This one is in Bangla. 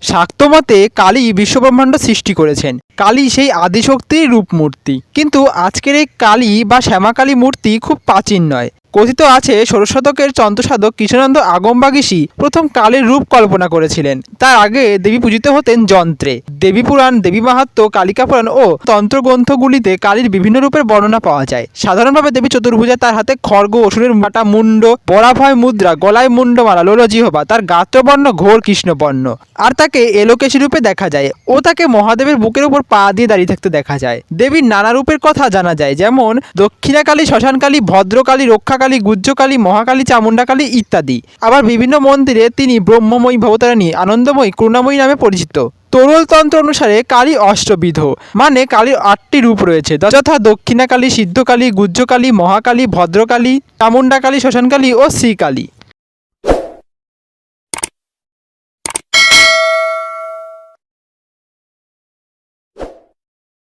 শাক্তমতে কালী বিশ্বব্রহ্মাণ্ড সৃষ্টি করেছেন। কালী সেই আদিশক্তির রূপমূর্তি। কিন্তু আজকের এই কালী বা শ্যামাকালী মূর্তি খুব প্রাচীন নয়। কথিত আছে ষোড়শ শতকের চন্দ্রসাধক কৃষ্ণানন্দ আগমবাগীশী প্রথম কালীর রূপ কল্পনা করেছিলেন। তার আগে দেবী পূজিত হতেন যন্ত্রে। দেবী পুরাণ, দেবী মাহাত্ম্য, কালিকা পুরাণ ও তন্ত্রগ্রন্থগুলিতে কালীর বিভিন্ন রূপের বর্ণনা পাওয়া যায়। সাধারণভাবে দেবী চতুর্ভুজা, তার হাতে খড়গ, অসুরের মাটা মুন্ড, বরাভয় মুদ্রা, গলায় মুন্ডমালা, লোলজিহ্বা, তার গাত্রবর্ণ ঘোর কৃষ্ণবর্ণ, আর তাকে এলোকেশী রূপে দেখা যায় ও তাকে মহাদেবের বুকের উপর পা দিয়ে দাঁড়িয়ে থাকতে দেখা যায়। দেবীর নানা রূপের কথা জানা যায়, যেমন দক্ষিণাকালী, শ্মশানকালী, ভদ্রকালী, রক্ষাকালী, গুজ্জকালী, মহাকালী, চামুণ্ডাকালী ইত্যাদি। আবার বিভিন্ন মন্দিরে তিনি ব্রহ্মময়ী, ভবতারিণী, আনন্দময়ী, করুণাময়ী নামে পরিচিত। তরুল তন্ত্র অনুসারে কালী অষ্টবিধ, মানে কালীর ৮টি রূপ রয়েছে, যথা দক্ষিণাকালী, সিদ্ধকালী, গুজ্জকালী, মহাকালী, ভদ্রকালী, চামুণ্ডাকালী, শ্মশানকালী ও শ্রীকালী।